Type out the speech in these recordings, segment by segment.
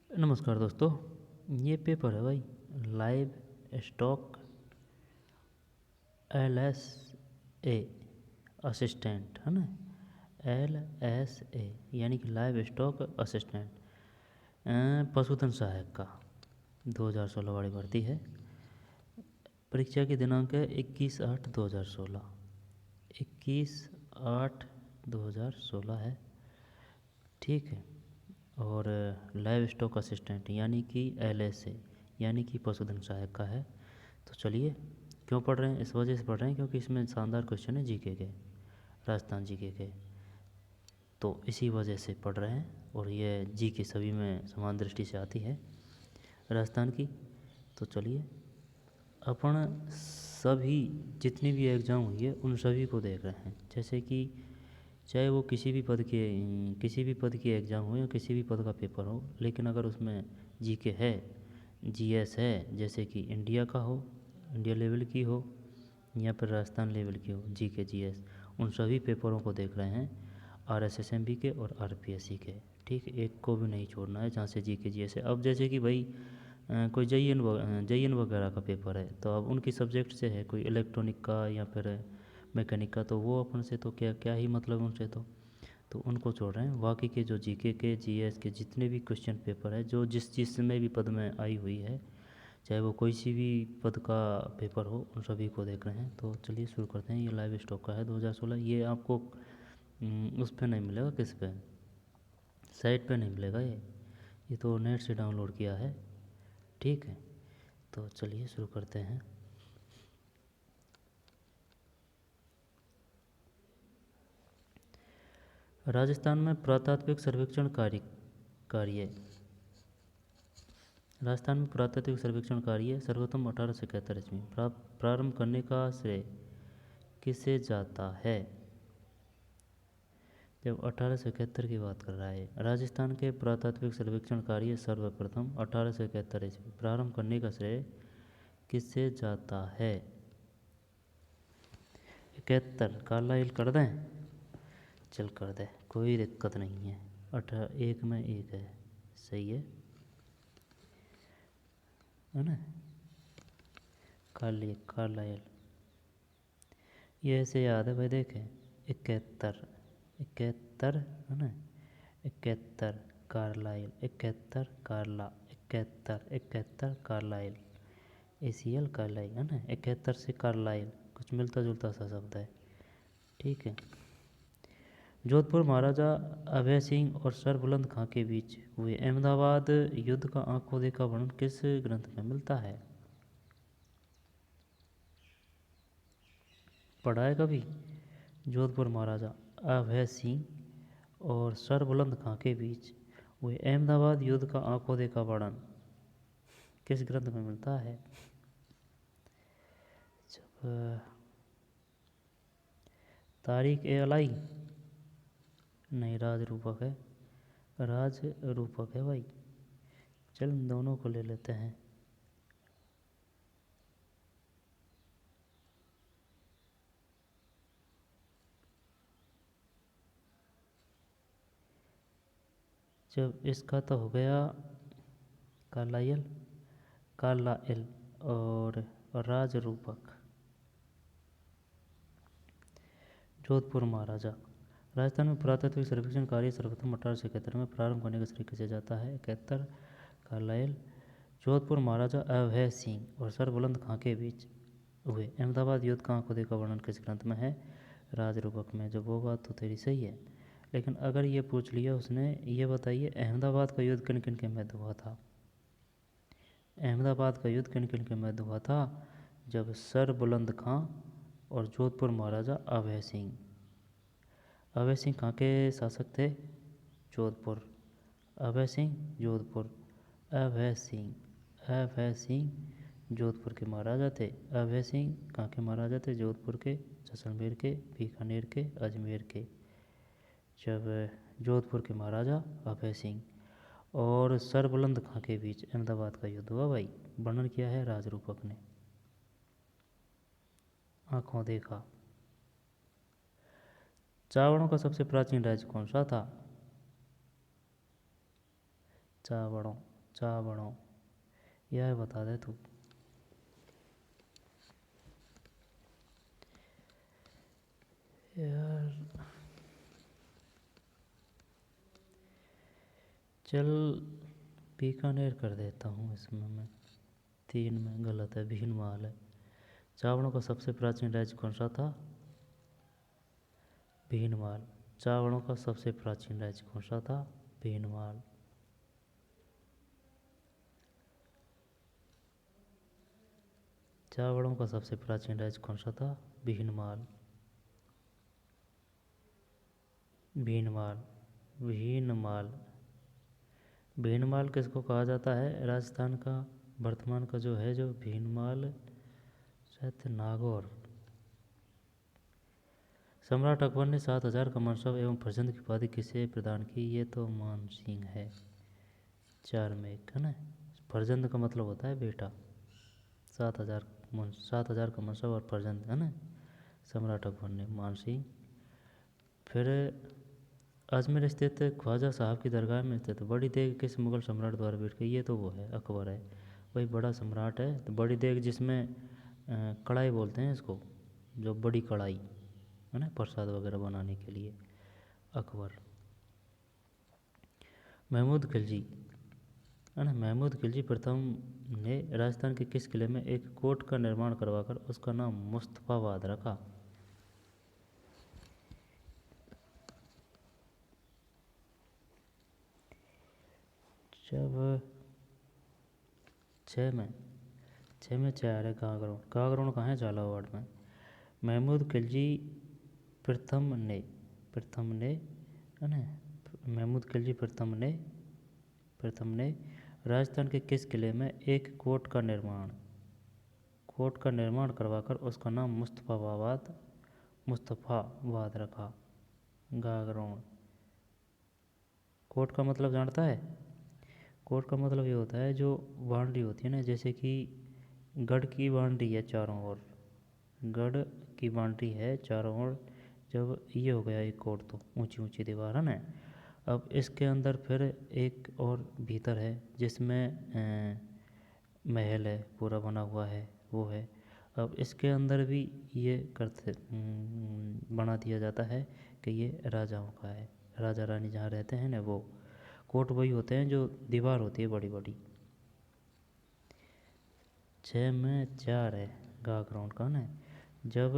नमस्कार दोस्तों। ये पेपर है भाई, लाइव स्टॉक LSA असिस्टेंट, है ना। LSA यानी कि लाइव स्टॉक असिस्टेंट, पशुधन सहायक का 2016 वाली भर्ती है। परीक्षा की दिनांक है 21/8/2016, 21/8/2016 है, ठीक है। और लाइव स्टॉक असिस्टेंट यानी कि LSA यानी कि पशुधन सहायक का है। तो चलिए, क्यों पढ़ रहे हैं? इस वजह से पढ़ रहे हैं क्योंकि इसमें शानदार क्वेश्चन है जीके के, राजस्थान जीके के, तो इसी वजह से पढ़ रहे हैं। और ये जीके सभी में समान दृष्टि से आती है राजस्थान की। तो चलिए, अपन सभी जितनी भी एग्ज़ाम हुई है उन सभी को देख रहे हैं। जैसे कि चाहे वो किसी भी पद की एग्ज़ाम हो या किसी भी पद का पेपर हो, लेकिन अगर उसमें जीके है, जीएस है, जैसे कि इंडिया का हो, इंडिया लेवल की हो, या फिर राजस्थान लेवल की हो, जीके जीएस, उन सभी पेपरों को देख रहे हैं, RSSMB के और RPSC के, ठीक है। एक को भी नहीं छोड़ना है जहाँ से जीके जीएस है। अब जैसे कि भाई कोई JN वगैरह का पेपर है, तो अब उनकी सब्जेक्ट से है, कोई इलेक्ट्रॉनिक का या फिर मैकेनिक का, तो वो अपन से तो क्या क्या ही मतलब उनसे, तो उनको छोड़ रहे हैं। बाकी के जो जीके के जीएस के जितने भी क्वेश्चन पेपर है, जो जिस चीज़ में भी पद में आई हुई है, चाहे वो कोई सी भी पद का पेपर हो, उन सभी को देख रहे हैं। तो चलिए शुरू करते हैं। ये लाइव स्टॉक का है 2016। ये आपको उस पर नहीं मिलेगा, किस पे, साइट पे नहीं मिलेगा। ये तो नेट से डाउनलोड किया है, ठीक है। तो चलिए शुरू करते हैं। राजस्थान में पुरातात्विक सर्वेक्षण कार्य राजस्थान में पुरातात्विक सर्वेक्षण कार्य सर्वप्रथम 1871 ईस्वी प्रारंभ करने का श्रेय किसे जाता है? जब 1871 की बात कर रहा है, राजस्थान के पुरातात्विक सर्वेक्षण कार्य सर्वप्रथम 1871 ईस्वी प्रारंभ करने का श्रेय किससे जाता है? 71 काला इल कर दें? चल कर दे, कोई दिक्कत नहीं है। 1 में 1 है, सही है ना। काला इल, ये ऐसे याद है भाई, देखें 71 71 है ना, 71 कार्लाइल, 71 कार्ला, 71 71 कार्लाइल, ACL कार्लाइल, है ना। 71 से कार्लाइल कुछ मिलता जुलता सा शब्द है, ठीक है। जोधपुर महाराजा अभय सिंह और सर बुलंद खां के बीच हुए अहमदाबाद युद्ध का आंखों देखा वर्णन किस ग्रंथ में मिलता है? पढ़ा है कभी? जोधपुर महाराजा अभय सिंह और सर बुलंद खां के बीच हुए अहमदाबाद युद्ध का आंखों देखा वर्णन किस ग्रंथ में मिलता है? जब तारीख ए अलाई, नहीं, राज रूपक है, राज रूपक है भाई। चल इन दोनों को ले लेते हैं। जब इसका तो हो गया कार्लाइल, कार्लाइल और राज रूपक। जोधपुर महाराजा, राजस्थान में पुरातात्विक सर्वेक्षण कार्य सर्वप्रथम 1871 में प्रारंभ करने का श्रेय किसे जाता है? 71 कार्लाइल। जोधपुर महाराजा अभय सिंह और सर बुलंद खां के बीच हुए अहमदाबाद युद्ध का आंखों देखा वर्णन किस ग्रंथ में है? राजरूपक में। जब वो बात तो तेरी सही है, लेकिन अगर ये पूछ लिया उसने, ये बताइए अहमदाबाद का युद्ध किन किन के मध्य हुआ था? अहमदाबाद का युद्ध किन किन के मध्य हुआ था? जब सर बुलंद खां और जोधपुर महाराजा अभय सिंह। अभय सिंह कहाँ के शासक थे? जोधपुर। अभय सिंह जोधपुर, अभय सिंह जोधपुर के महाराजा थे। अभय सिंह कहाँ के महाराजा थे? जोधपुर के, जैसलमेर के, बीकानेर के, अजमेर के। जब जोधपुर के महाराजा अभय सिंह और सर बुलंद खां के बीच अहमदाबाद का युद्ध हुआ भाई, वर्णन किया है राजरूपक ने, आंखों देखा। चावड़ों का सबसे प्राचीन राज्य कौन सा था? चावड़ों, चावड़ों, यह बता दे तू। यार चल बीकानेर कर देता हूँ इसमें मैं। 3 में गलत है, भीनमाल है। चावड़ों का सबसे प्राचीन राज्य कौन सा था? भीनमाल। चावड़ों का सबसे प्राचीन राज्य कौन सा था? भीनमाल। चावड़ों का सबसे प्राचीन राज्य कौन सा था? भीनमाल। भीनमाल। भीनमाल। भीनमाल किसको कहा जाता है? राजस्थान का वर्तमान का जो है, जो भीनमाल शायद नागौर। सम्राट अकबर ने 7,000 का मनसब एवं फर्जंद की उपाधि किसे प्रदान की? ये तो मान सिंह है। 4 में 1 है ना। फर्जंद का मतलब होता है बेटा। 7,000 का मनसब और फर्जंद है ना, सम्राट अकबर ने, मान सिंह। फिर अजमेर स्थित ख्वाजा साहब की दरगाह में स्थित बड़ी देग किस मुगल सम्राट द्वारा भेंट की? ये तो वो है, अकबर है भाई, बड़ा सम्राट है। तो बड़ी देग जिसमें कढ़ाई बोलते हैं इसको, जो बड़ी कढ़ाई है ना प्रसाद वगैरह बनाने के लिए, अकबर। महमूद खिलजी है ना, महमूद खिलजी प्रथम ने राजस्थान के किस किले में एक कोट का निर्माण करवाकर उसका नाम मुस्तफाबाद रखा? जब 6 में 4 है गागरोन। गागरोन कहाँ है? झालावाड़ में। महमूद खिलजी प्रथम ने है ना, महमूद खिलजी प्रथम ने राजस्थान के किस किले में एक कोट का निर्माण करवाकर उसका नाम मुस्तफाबाद रखा? गागरोन। कोट का मतलब जानता है? कोट का मतलब ये होता है, जो बाउंड्री होती है ना, जैसे कि गढ़ की बाउंड्री है चारों ओर, गढ़ की बाउंड्री है चारों ओर, जब ये हो गया एक कोट तो ऊंची ऊंची दीवार है ना। अब इसके अंदर फिर एक और भीतर है जिसमें महल है पूरा बना हुआ है, वो है। अब इसके अंदर भी ये बना दिया जाता है कि ये राजाओं का है, राजा रानी जहाँ रहते हैं ना, वो कोट वही होते हैं जो दीवार होती है बड़ी बड़ी। 6 में 4 है गागरोन का ना। जब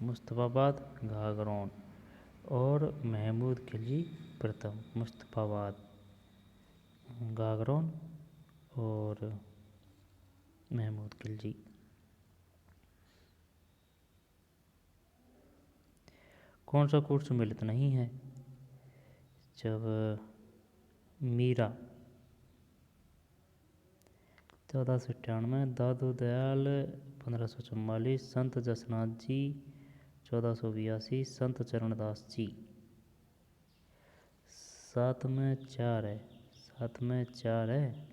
मुस्तफाबाद गागरोन और महमूद खिलजी प्रथम, मुस्तफाबाद गागरोन और महमूद खिलजी। कौन सा कोट सम्मिलित नहीं है? जब मीरा 1498, दादू दयाल 1544, संत जसनाथ जी 1482, संत चरणदास जी। 7 में 4 है, 7 में 4 है,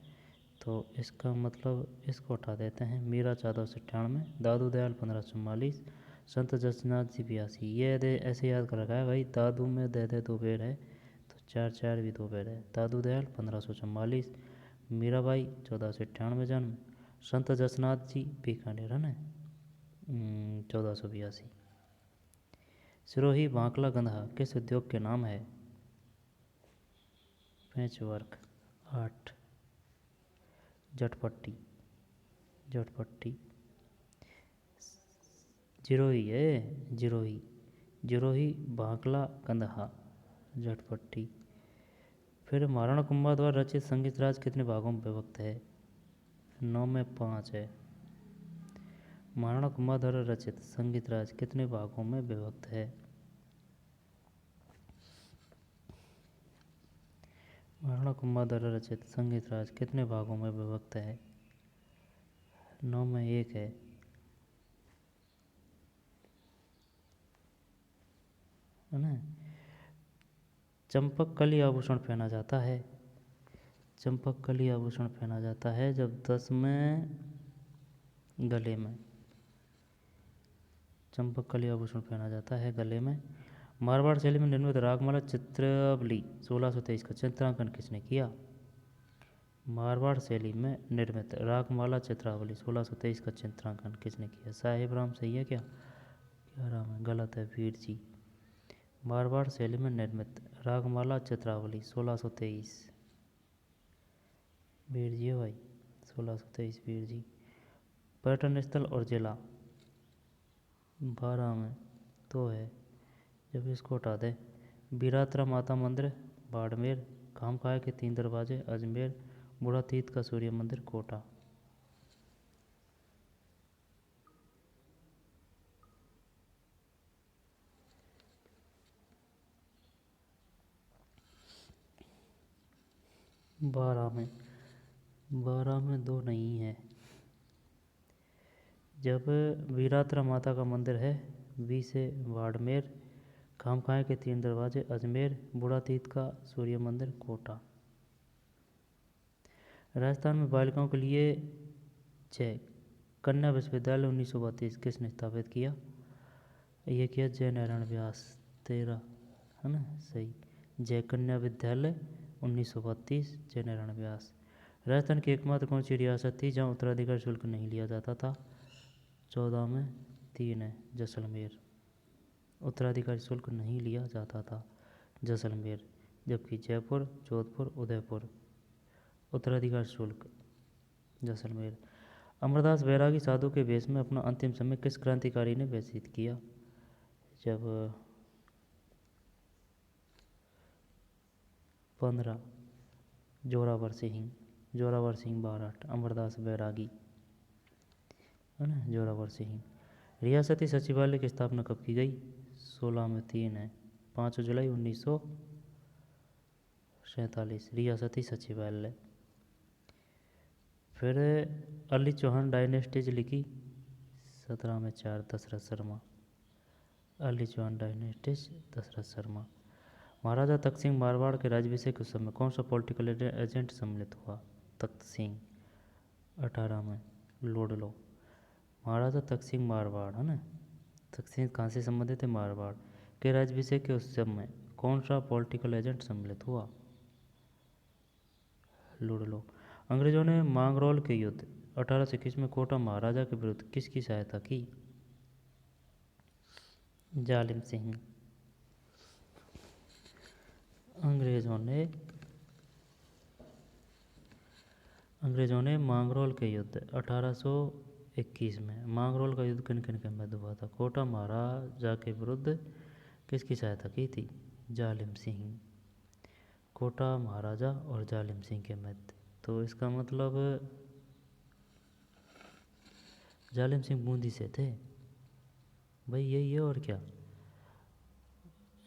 तो इसका मतलब इसको हटा देते हैं। मीरा 1498, दादू दयाल 1544, संत जसनाथ जी 82। ये दे ऐसे याद कर रखा है भाई, दादू में दे 2 पेड़ है तो 4 4 भी 2 पेड़ है। दादू दयाल 1544, मीराबाई 1498 जन्म, संत जसनाथ जी बीकानेर है ना 1482। सिरोही बांकला गंधा किस उद्योग के नाम है? Patch work. 8 जटपट्टी। जिरोही है, जिरोही बांकला गंधा जटपट्टी। फिर महाराणा कुंभा द्वारा रचित संगीत राज कितने भागों में विभक्त है? 9 में 5 है। महाराणा कुंभा द्वारा रचित संगीत राज कितने भागों में विभक्त है? महाराणा कुंभा द्वारा रचित संगीत राज कितने भागों में विभक्त है? 9 में 1 है। ना, चंपक कली आभूषण पहना जाता है, चंपक कली आभूषण पहना जाता है जब 10 में गले में, चंपक कली आभूषण पहना जाता है गले में। मारवाड़ शैली में निर्मित रागमाला चित्रावली 1623 का चित्रांकन किसने किया? मारवाड़ शैली में निर्मित रागमाला चित्रावली 1623 का चित्रांकन किसने किया? साहिब राम सही है क्या? क्या राम है? गलत है, वीर जी। मारवाड़ शैली में निर्मित रागमाला चित्रावली 1623 वीर जी है भाई, 1623 वीर जी। पर्यटन स्थल और जिला 12 में तो है, जब इसको हटा दे। बीरात्रा माता मंदिर बाड़मेर, खामखाए के 3 दरवाजे अजमेर, बूढ़ा तीर्थ का सूर्य मंदिर कोटा। बारह में दो नहीं है। जब वीरात्रा माता का मंदिर है, बी से बाड़मेर, खामखाए के 3 दरवाजे अजमेर, बूढ़ा तीर्थ का सूर्य मंदिर कोटा। राजस्थान में बालिकाओं के लिए जय कन्या विश्वविद्यालय 1932 किसने स्थापित किया? ये किया जय नारायण व्यास, 13 है ना सही। जय कन्या विद्यालय 1932 जय नारायण व्यास। राजस्थान की एकमात्र कौन सी रियासत थी जहाँ उत्तराधिकार शुल्क नहीं लिया जाता था? 14 में 3 है, जैसलमेर। उत्तराधिकारी शुल्क नहीं लिया जाता था, जैसलमेर। जबकि जयपुर, जोधपुर, उदयपुर उत्तराधिकार शुल्क, जैसलमेर। अमरदास बैरागी साधु के वेश में अपना अंतिम समय किस क्रांतिकारी ने व्यतीत किया? जब 15 जोरावर सिंह बारठ, अमरदास बैरागी है ना, जोरावर सिंह। रियासती सचिवालय की स्थापना कब की गई? 16 में 3 है, 5 जुलाई 1947 रियासती सचिवालय। फिर अली चौहान डायनेस्टीज लिखी 17 में 4 दशरथ शर्मा, अली चौहान डायनेस्टीज दशरथ शर्मा। महाराजा तख्त सिंह मारवाड़ के राज्याभिषेक के समय कौन सा पॉलिटिकल एजेंट सम्मिलित हुआ? तख्त सिंह 18 में लोडलो। महाराजा तख्त सिंह मारवाड़ है ना, तख्त सिंह कहाँ से संबंधित है? मारवाड़ के राज्याभिषेक के उत्सव में कौन सा पॉलिटिकल एजेंट सम्मिलित हुआ? लोडलो। अंग्रेजों ने मांगरोल के युद्ध 1821 में कोटा महाराजा के विरुद्ध किसकी सहायता की? जालिम सिंह। अंग्रेजों ने मांगरोल के युद्ध 1821 में, मांगरोल का युद्ध किन किन के मध्य हुआ था? कोटा महाराजा के विरुद्ध किसकी सहायता की थी? जालिम सिंह। कोटा महाराजा और जालिम सिंह के मध्य, तो इसका मतलब जालिम सिंह बूंदी से थे भाई, यही है और क्या।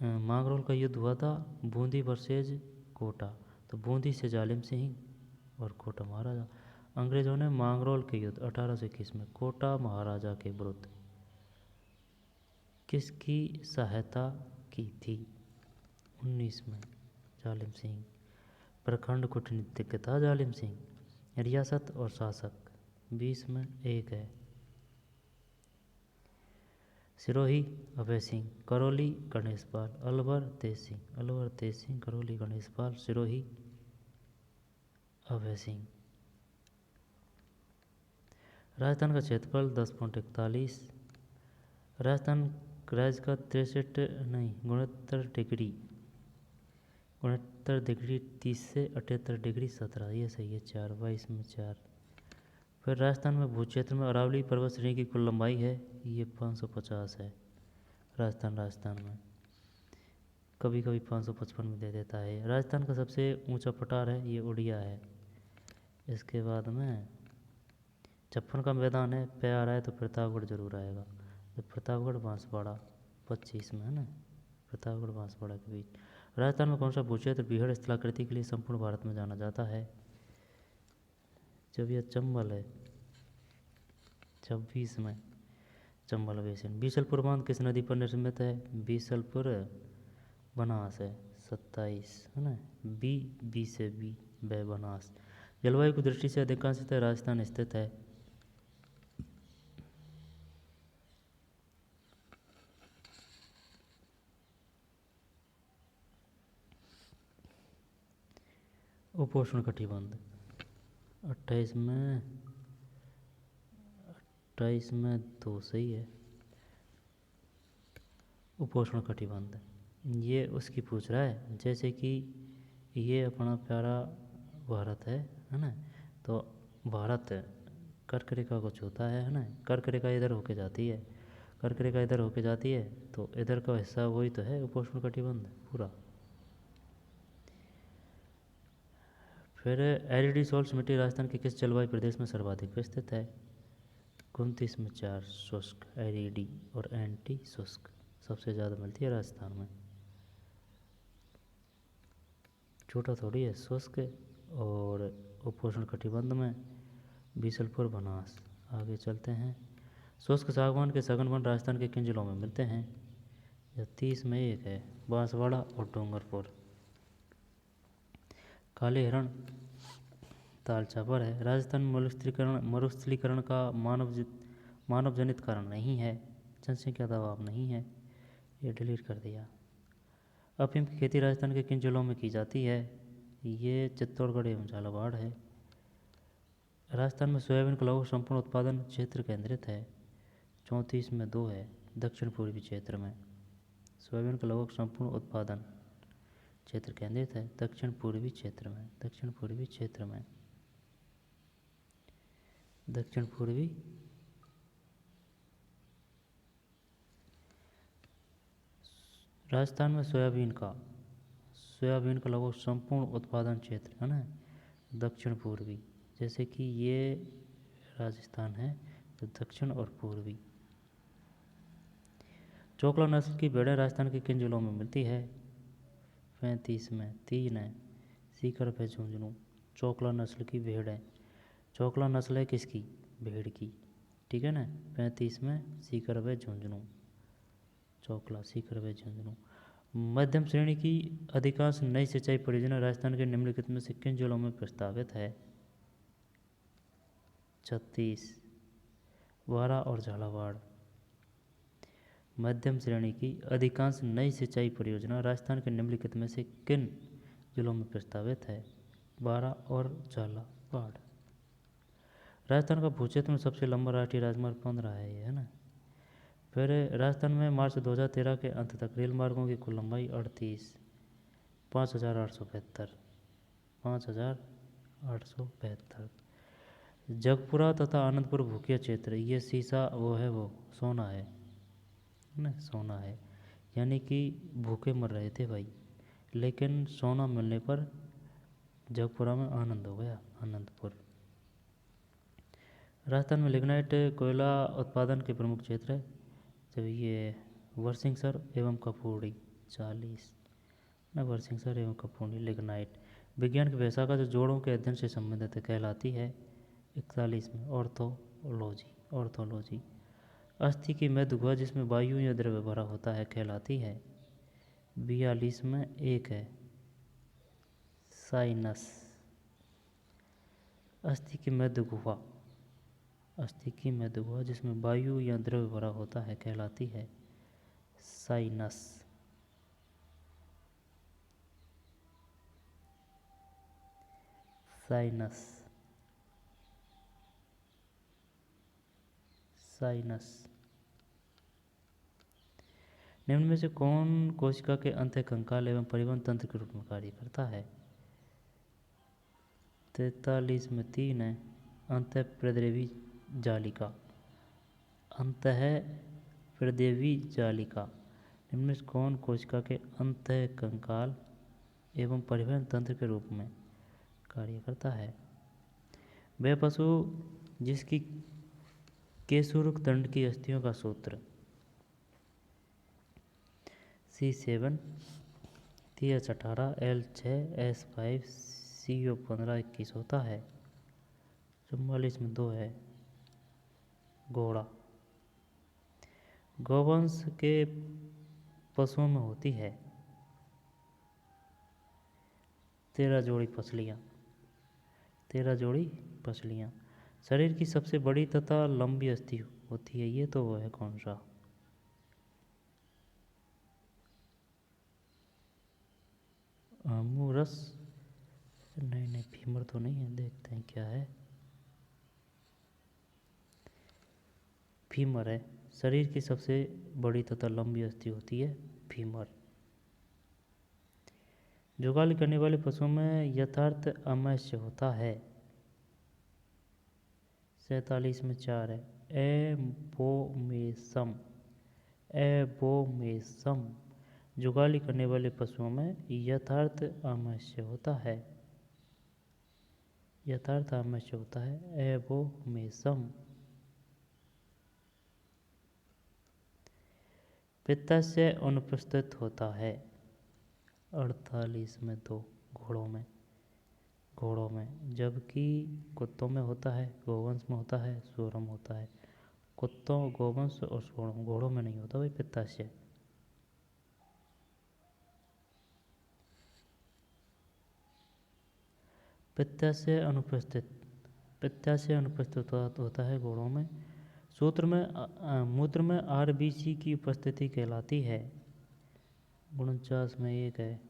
मांगरोल का युद्ध हुआ था बूंदी वर्सेज कोटा, तो बूंदी से जालिम सिंह और कोटा महाराजा। अंग्रेजों ने मांगरोल के युद्ध 1821 में कोटा महाराजा के विरुद्ध किसकी सहायता की थी? 19 में जालिम सिंह। प्रखंड कूटनीतिज्ञ था जालिम सिंह। रियासत और शासक 20 में 1 है। सिरोही अभय सिंह, करौली गणेश पाल, अलवर तेज सिंह, करौली गणेश पाल, सिरोही अभय सिंह। राजस्थान का क्षेत्रफल 10.41। राजस्थान राज्य का 69 डिग्री 30 से 78 डिग्री 17, ये सही है। 4 22 में 4। फिर राजस्थान में भूक्षेत्र में अरावली पर्वत श्रेणी की कुल लंबाई है, ये 550 है। राजस्थान में कभी कभी 555 में दे देता है। राजस्थान का सबसे ऊंचा पठार है, ये उड़िया है। इसके बाद में 56 का मैदान है, पे आ रहा है तो प्रतापगढ़ जरूर आएगा। तो प्रतापगढ़ बांसवाड़ा 25 में है ना, प्रतापगढ़ बांसवाड़ा के बीच। राजस्थान में कौन सा भूक्षेत्र बीहड़ स्थलाकृति के लिए संपूर्ण भारत में जाना जाता है? जब यह चंबल है 26 में, चंबल बेसिन। बीसलपुर बांध किस नदी पर निर्मित है? बीसलपुर बनास है 27 है ना, बी से बी बनास। जलवायु की दृष्टि से अधिकांशतः राजस्थान स्थित है। उपोष्ण कटिबंध 28 में 28 में 2 सही है। उपोष्ण कटिबंध ये उसकी पूछ रहा है, जैसे कि ये अपना प्यारा भारत है ना। तो भारत कर्क रेखा को छूता है ना। कर्क रेखा इधर होके जाती है, कर्क रेखा इधर होके जाती है, तो इधर का हिस्सा वही तो है उपोष्ण कटिबंध पूरा। फिर एलईडी सोल्स मिट्टी राजस्थान के किस जलवायु प्रदेश में सर्वाधिक स्थित है? 29 में 4 शुष्क एलईडी और एंटी शुष्क सबसे ज़्यादा मिलती है राजस्थान में। छोटा थोड़ी है, शुष्क और उपोष्ण कटिबंध में बीसलपुर बनास। आगे चलते हैं। शुष्क सागवान के सघन वन राजस्थान के किन जिलों में मिलते हैं? 30 में 1 है बांसवाड़ा और डूंगरपुर। काले हिरण तालचापर है। राजस्थान में मरुस्थलीकरण का मानव जनित कारण नहीं है, जनसंख्या दबाव नहीं है, ये डिलीट कर दिया। अफीम की खेती राजस्थान के किन जिलों में की जाती है? ये चित्तौड़गढ़ एवं झालावाड़ है। राजस्थान में सोयाबीन का लगभग संपूर्ण उत्पादन क्षेत्र केंद्रित है। 34 में 2 है दक्षिण पूर्वी क्षेत्र में। सोयाबीन का लगभग संपूर्ण उत्पादन क्षेत्र केंद्रित है दक्षिण पूर्वी क्षेत्र में। दक्षिण पूर्वी क्षेत्र में, दक्षिण पूर्वी। राजस्थान में सोयाबीन का लगभग संपूर्ण उत्पादन क्षेत्र है ना दक्षिण पूर्वी। जैसे कि ये राजस्थान है तो दक्षिण और पूर्वी। चोकला नस्ल की भेड़ें राजस्थान के किन जिलों में मिलती है? 35 में 3 है सीकर पे झुंझुनू। चोकला नस्ल की भेड़ें, चोकला नस्ल है किसकी? भेड़ की, ठीक है ना। 35 में सीकर व झुंझुनू, चोकला सीकर व झुंझुनू। मध्यम श्रेणी की अधिकांश नई सिंचाई परियोजना राजस्थान के निम्नलिखित में से किन जिलों में प्रस्तावित है? 36 वारा और झालावाड़। मध्यम श्रेणी की अधिकांश नई सिंचाई परियोजना राजस्थान के निम्नलिखित में से किन जिलों में प्रस्तावित है? बारा और झालावाड़। राजस्थान का भूक्षेत्र में सबसे लंबा राष्ट्रीय राजमार्ग 15 है ये, है ना। फिर राजस्थान में मार्च 2013 के अंत तक रेल मार्गों की कुल लंबाई 58,875। जगपुरा तथा आनंदपुर भूकिया क्षेत्र, ये सीसा वो है, वो सोना है ना, सोना है। यानी कि भूखे मर रहे थे भाई, लेकिन सोना मिलने पर जगपुरा में आनंद हो गया, आनंदपुर। राजस्थान में लिग्नाइट कोयला उत्पादन के प्रमुख क्षेत्र है जब ये वर्सिंगसर एवं कपूरी। 40 ना, वर्सिंगसर एवं कपूरी लिग्नाइट। विज्ञान की वैशाखा जो जोड़ों के अध्ययन से संबंधित कहलाती है। 41 में ऑर्थोलॉजी। अस्थि की मध्य गुहा जिसमें वायु या द्रव्य भरा होता है कहलाती है। 42 में 1 है साइनस। अस्थि की मध्य गुहा जिसमें वायु या द्रव्य भरा होता है कहलाती है साइनस। निम्न में से कौन कोशिका के अंतःकंकाल एवं परिवहन तंत्र के रूप में कार्य करता है? 43 में 3 है अंतःप्रदेवी जालिका। निम्न में से कौन कोशिका के अंतःकंकाल एवं परिवहन तंत्र के रूप में कार्य करता है? वह पशु जिसकी केशुरुक दंड की अस्थियों का सूत्र C7 TH18 L6 S5 CO15 21 होता है। 44 में 2 है घोड़ा। गौवंश के पशुओं में होती है 13 जोड़ी पसलियाँ। शरीर की सबसे बड़ी तथा लंबी अस्थि होती है, ये तो वो है कौन सा? आमूरस नहीं, फीमर तो नहीं है, देखते हैं क्या है। फीमर है, शरीर की सबसे बड़ी तथा लंबी अस्थि होती है फीमर। जुगाली करने वाले पशुओं में यथार्थ अमैस्य होता है। 47 में 4 है। एबोमेसम, एबोमेसम जुगाली करने वाले पशुओं में यथार्थ अमैस्य होता है, यथार्थ अमैस्य होता है एबोमेसम। पित्ताशय अनुपस्थित होता है। 48 में 2 घोड़ों में, घोड़ों में, जबकि कुत्तों में होता है, गोवंश में होता है, सूरम होता है। कुत्तों, गोवंश और सूरम, घोड़ों में नहीं होता भाई पित्ताशय। पित्ताशय अनुपस्थित, पित्ताशय अनुपस्थित होता है घोड़ों में। मूत्र में आरबीसी की उपस्थिति कहलाती है। 49 में 1 है।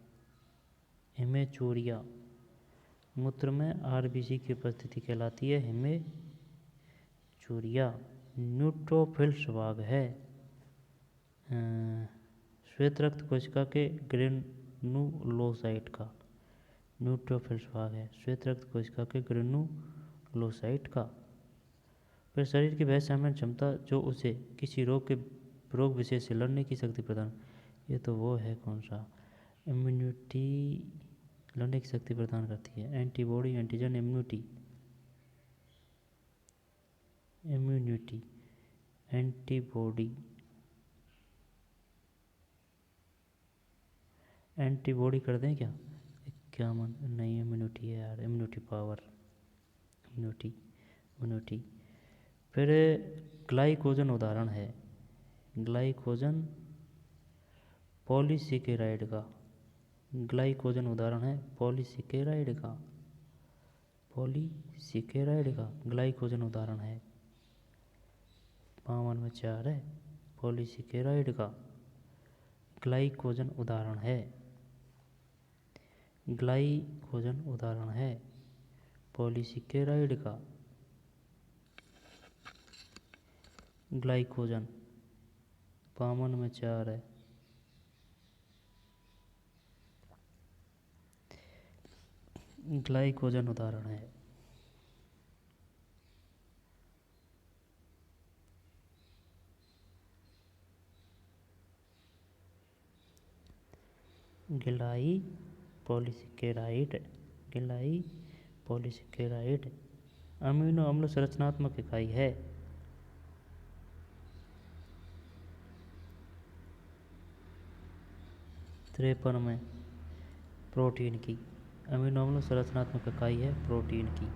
हेमेचूरिया, मूत्र में आरबीसी की उपस्थिति कहलाती है हेमेचूरिया। न्यूट्रोफिल्स भाग है श्वेत रक्त कोशिका के ग्रेनुलोसाइट का। न्यूट्रोफिल्स भाग है श्वेत रक्त कोशिका के ग्रेनुलोसाइट का। फिर शरीर की वह सामान्य क्षमता जो उसे किसी रोग विशेष से लड़ने की शक्ति प्रदान, ये तो वो है कौन सा, इम्यूनिटी, लड़ने की शक्ति प्रदान करती है। Antibody, antigen, immunity, immunity, antibody, antibody कर दें क्या, 51 नहीं, इम्यूनिटी है यार, इम्यूनिटी पावर, इम्यूनिटी, इम्यूनिटी। फिर ग्लाइकोजन उदाहरण है, ग्लाइकोजन पॉलीसेकेराइड का, ग्लाइकोजन उदाहरण है पॉलीसेकेराइड का, पॉलीसेकेराइड का ग्लाइकोजन उदाहरण है। 52 में 4 है, पॉलीसेकेराइड का ग्लाइकोजन उदाहरण है, ग्लाइकोजन उदाहरण है पॉलीसेकेराइड का, ग्लाइकोजन। 52 में 4 है। ग्लाइकोजन उदाहरण है। गिलाई पॉलीसेकेराइड, गिलाई पॉलीसेकेराइड अमीनो अम्ल संरचनात्मक इकाई है। तिरपन में प्रोटीन की, अमीनो अम्ल संरचनात्मक इकाई है प्रोटीन की,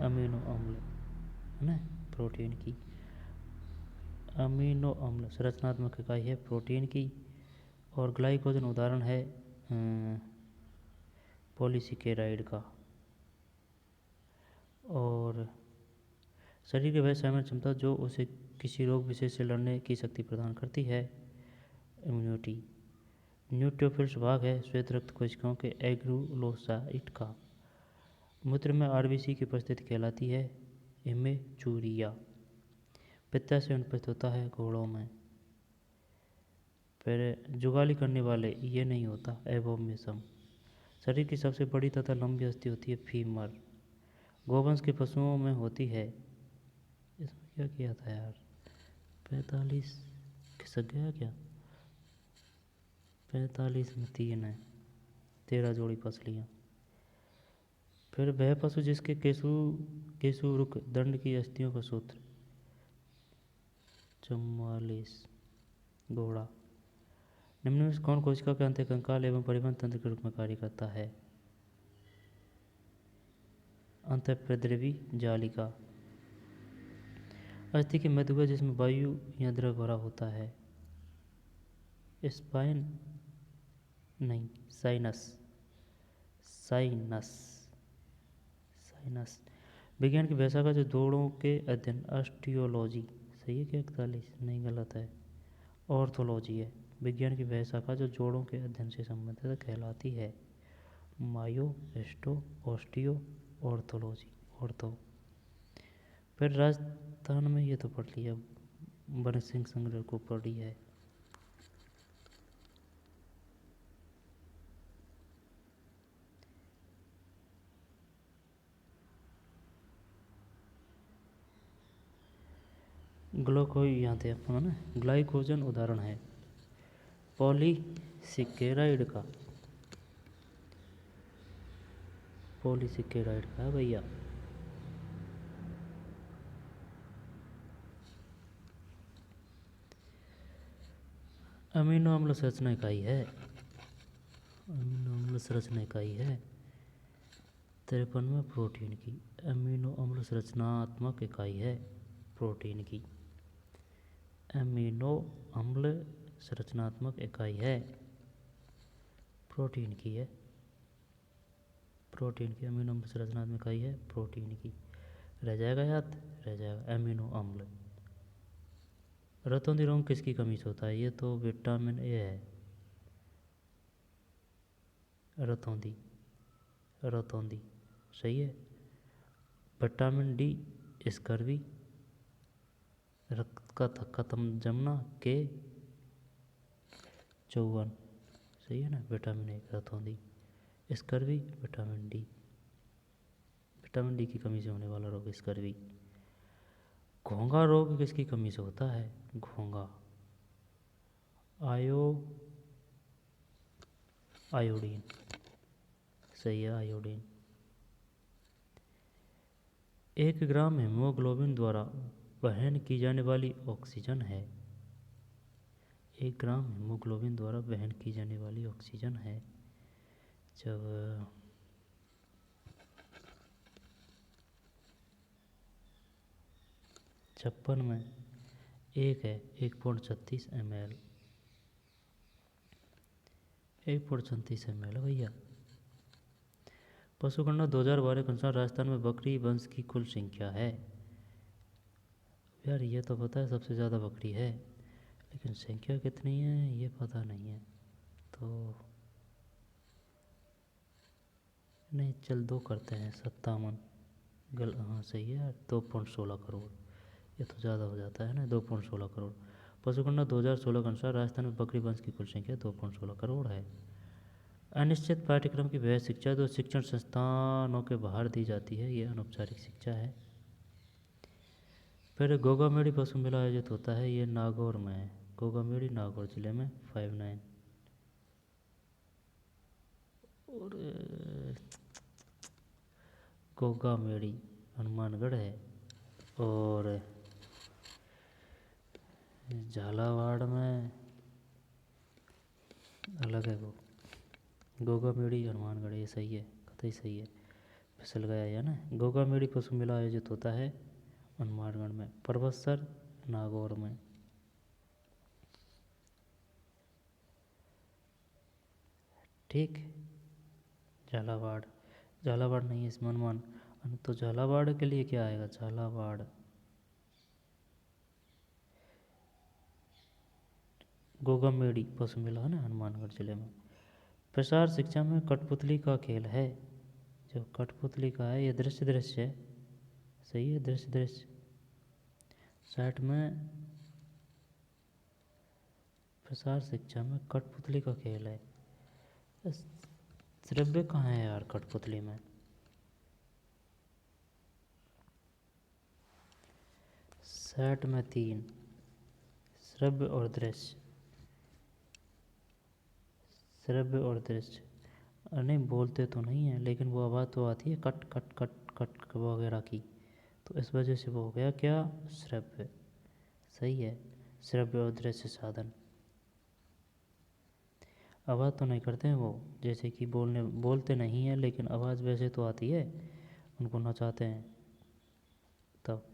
अमीनो अम्ल है ना, प्रोटीन की, अमीनो अम्ल संरचनात्मक इकाई है प्रोटीन की। और ग्लाइकोजन उदाहरण है पॉलीसेकेराइड का। और शरीर के वह सामान्य क्षमता जो उसे किसी रोग विशेष से लड़ने की शक्ति प्रदान करती है, इम्यूनिटी। न्यूट्रोफिल्स भाग है श्वेत रक्त कोशिकाओं के एग्रुलोसाइट का। मूत्र में आरबीसी की उपस्थिति कहलाती है हेमेचूरिया। पित्ताशय अनुपस्थित होता है घोड़ों में। फिर जुगाली करने वाले ये नहीं होता एबोमेसम। शरीर की सबसे बड़ी तथा लंबी अस्थि होती है फीमर। गोवंश के पशुओं में होती है। इसमें क्या किया था यार, 45 खिसक गया क्या, 45 में 3 है, 13 जोड़ी पसलियाँ। फिर वह पशु जिसके केशुरुक दंड की अस्थियों का सूत्र, 44 घोड़ा। निम्न में कौन कोशिका के अंतःकंकाल एवं परिवहन तंत्र के रूप में कार्य करता है, अंतःप्रद्रवी जालिका। अस्थि के मध्य का जिसमें वायु या द्रव भरा होता है, स्पाइन नहीं, साइनस, साइनस, साइनस। विज्ञान की भाषा का जो जोड़ों के अध्ययन, ऑस्टियोलॉजी, सही है क्या, 41 नहीं, गलत है, ऑर्थोलॉजी है। विज्ञान की वह शाखा जो जोड़ों के अध्ययन से संबंधित कहलाती है मायो, एस्टो, ऑस्टियो, ऑर्थोलॉजी, ऑर्थो। फिर राजस्थान में ये तो पढ़ लिया, वन सिंह संग्रह को पढ़ी है। ग्लूको यहाँ थे अपन ना, ग्लाइकोजन उदाहरण है पॉलीसेकेराइड का, पॉलीसेकेराइड का है भैया। अमीनो अम्ल संरचना इकाई है, अमीनो अम्ल संरचना इकाई है 53 में प्रोटीन की। अमीनो अम्ल संरचनात्मक इकाई है प्रोटीन की। अमीनो अम्ल संरचनात्मक इकाई है प्रोटीन की है, प्रोटीन की अमीनो अम्ल संरचनात्मक इकाई है प्रोटीन की। रह जाएगा याद, रह जाएगा अमीनो अम्ल। रतौंधी रोग किसकी कमी से होता है? ये तो विटामिन ए है, रतौंधी, रतौंधी सही है। विटामिन डी स्कर्वी, रक्त का थक्का तम जमना के 54 सही है ना। विटामिन ए रतौंधी, scurvy vitamin D, vitamin D की कमी से होने वाला रोग स्कर्वी। घोंघा रोग किसकी कमी से होता है? घोंघा आयोडीन सही है, आयोडीन। 1 ग्राम हीमोग्लोबिन द्वारा वहन की जाने वाली ऑक्सीजन है, 1 ग्राम हीमोग्लोबिन द्वारा वहन की जाने वाली ऑक्सीजन है जब 56 में 1 है 1.36 ml, 1.36 ml है भैया। पशुगणना 2012 के अनुसार राजस्थान में बकरी वंश की कुल संख्या है। यार ये तो पता है सबसे ज़्यादा बकरी है, लेकिन संख्या कितनी है ये पता नहीं है। तो नहीं चल 2 करते हैं, 57 हाँ सही है यार, 2.16 करोड़। ये तो ज़्यादा हो जाता है ना, 2.16 करोड़। पशुगणना 2016 के अनुसार राजस्थान में बकरी वंश की कुल संख्या 2.16 करोड़ है। अनिश्चित पाठ्यक्रम की वह शिक्षा जो शिक्षण संस्थानों के बाहर दी जाती है, ये अनौपचारिक शिक्षा है। फिर गोगामेड़ी पशु मेला आयोजित होता है, ये नागौर में है, गोगामेड़ी नागौर जिले में 59। और गोगामेड़ी हनुमानगढ़ है, और झालावाड़ में अलग है वो, गोगामेड़ी हनुमानगढ़, ये सही है, कतई सही है, फिसल गया या ना। गोगामेड़ी पशु मेला आयोजित होता है हनुमानगढ़ में, परबतसर नागौर में। ठीक, झालावाड़, झालावाड़ नहीं है इसमें हनुमान, तो झालावाड़ के लिए क्या आएगा? झालावाड़ गोगामेड़ी पशु मेला है ना हनुमानगढ़ जिले में। प्रसार शिक्षा में कठपुतली का खेल है, जो कठपुतली का है ये दृश्य दृश्य है, सही है, दृश्य दृश्य। 60 में प्रसार शिक्षा में कठपुतली का खेल है। श्रव्य कहाँ है यार कठपुतली में? सेट में 3 श्रव्य और दृश्य, श्रव्य और दृश्य। नहीं बोलते तो नहीं है, लेकिन वो आवाज़ तो आती है कट कट कट कट वगैरह की, तो इस वजह से वो हो गया क्या? श्रव्य सही है, श्रव्य और दृश्य साधन। आवाज़ तो नहीं करते हैं वो, जैसे कि बोलते नहीं हैं, लेकिन आवाज़ वैसे तो आती है, उनको नचाते हैं तब।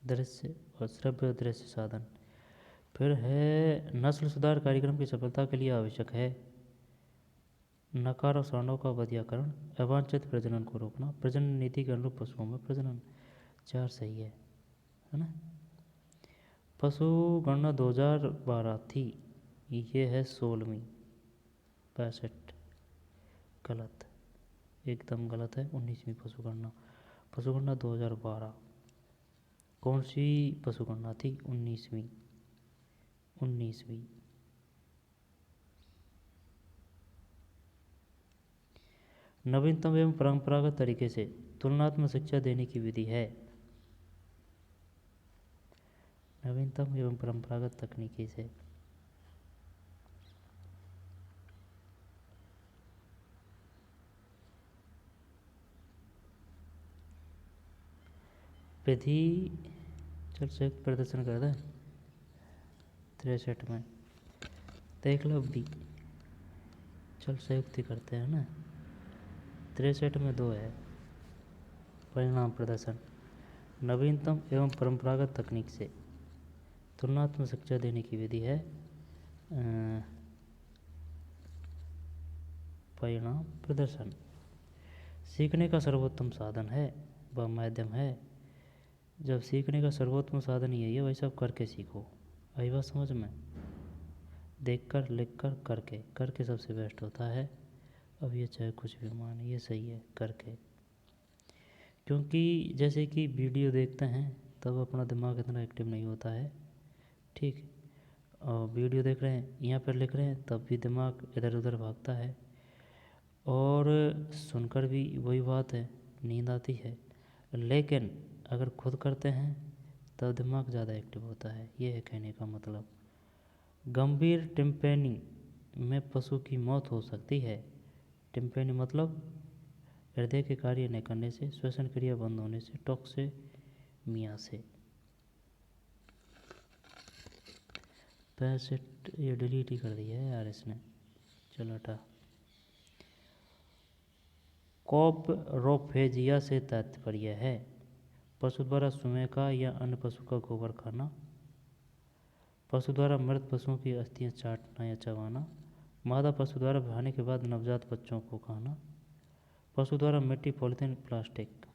दृश्य और श्रव्य और दृश्य साधन। फिर है नस्ल सुधार कार्यक्रम की सफलता के लिए आवश्यक है नकार और सांडों का वध्यकरण, अवांछित प्रजनन को रोकना, प्रजनन नीति के अनुरूप पशुओं में प्रजनन। 4 सही है ना। पशु गणना 2012 थी, ये है 16वीं, 65 गलत। एकदम गलत है। 19वीं पशुगणना, पशुगणना 2012। कौन सी पशुगणना थी? 19वीं। नवीनतम एवं परंपरागत तरीके से तुलनात्मक शिक्षा देने की विधि है। नवीनतम एवं परंपरागत तकनीकी से विधि। चल संयुक्त प्रदर्शन कर दें 63 में, देख लो बी। चल संयुक्त ही करते हैं ना। 63 में 2 है। परिणाम प्रदर्शन, नवीनतम एवं परंपरागत तकनीक से तुलनात्मक शिक्षा देने की विधि है। परिणाम प्रदर्शन सीखने का सर्वोत्तम साधन है व माध्यम है। जब सीखने का सर्वोत्तम साधन यही है, वही सब करके सीखो। आई बात समझ में? देखकर, लिखकर, करके सबसे बेस्ट होता है। अब ये चाहे कुछ भी मान, ये सही है करके। क्योंकि जैसे कि वीडियो देखते हैं तब अपना दिमाग इतना एक्टिव नहीं होता है, ठीक। और वीडियो देख रहे हैं, यहाँ पर लिख रहे हैं, तब भी दिमाग इधर उधर भागता है। और सुनकर भी वही बात है, नींद आती है। लेकिन अगर खुद करते हैं तब दिमाग ज़्यादा एक्टिव होता है, ये है कहने का मतलब। गंभीर टिम्पैनी में पशु की मौत हो सकती है। टिम्पैनी मतलब हृदय के कार्य न करने से, श्वसन क्रिया बंद होने से, टॉक्सेमिया से। 65 ये डिलीट ही कर दिया है यार इसने, चलो हटा। कॉपरोफेजिया से तात्पर्य है पशु द्वारा सुअर का या अन्य पशु का गोबर खाना, पशु द्वारा मृत पशुओं की अस्थियां चाटना या चबाना, मादा पशु द्वारा ब्याहने के बाद नवजात बच्चों को खाना, पशु द्वारा मिट्टी, पॉलीथीन, प्लास्टिक।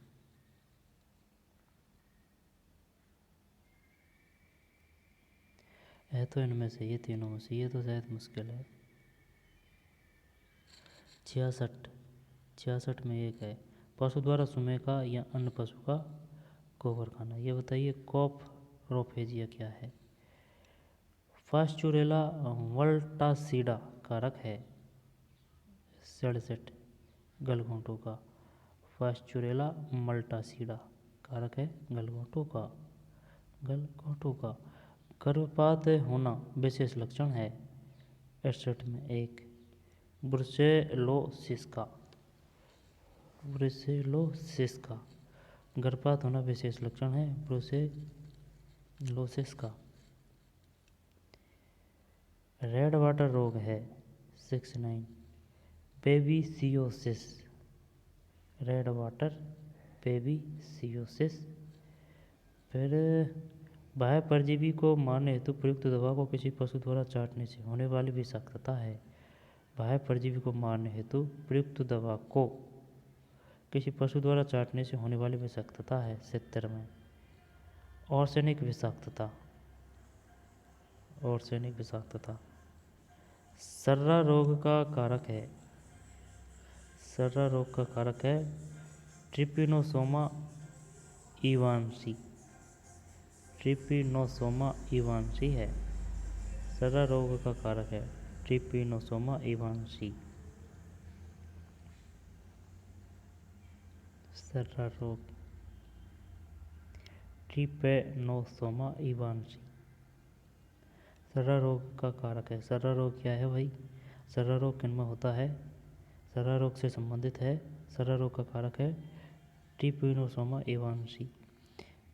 है तो इनमें से, ये तीनों में से, ये तो शायद मुश्किल है। 66 में एक है पशु द्वारा सुअर का या अन्य पशु का गोबर खाना। ये बताइए कॉपरोफेजिया क्या है? पास्चुरेला वोल्टासिडा कारक है। 67 गलघोंटू का। पास्चुरेला मल्टासिडा कारक है गलघोंटू का। गर्भपात होना विशेष लक्षण है। 68 में एक ब्रुसेलोसिस का गर्भपात होना विशेष लक्षण है ब्रुसेलोसिस का। रेड वाटर रोग है 69 बेबीसियोसिस। Red water बेबीसियोसिस। फिर बाह्य परजीवी को मारने हेतु प्रयुक्त दवा को किसी पशु द्वारा चाटने से होने वाली विषाक्तता है। बाह्य परजीवी को मारने हेतु प्रयुक्त दवा को किसी पशु द्वारा चाटने से होने वाली विषाक्तता है। 70 में आर्सेनिक विषाक्तता सर्रा रोग का कारक है ट्रिपिनोसोमा इवान्सी है। सर्रा रोग का कारक है ट्रिपिनोसोमा इवान्सी। सर्रा रोग ट्रिपेनोसोमा इवान्सी सर्रा रोग का कारक है। सर्रा रोग क्या है भाई? सर्रा रोग किन में होता है? सर्रा रोग से संबंधित है। सर्रा रोग का कारक है ट्रिपिनोसोमा इवान्सी।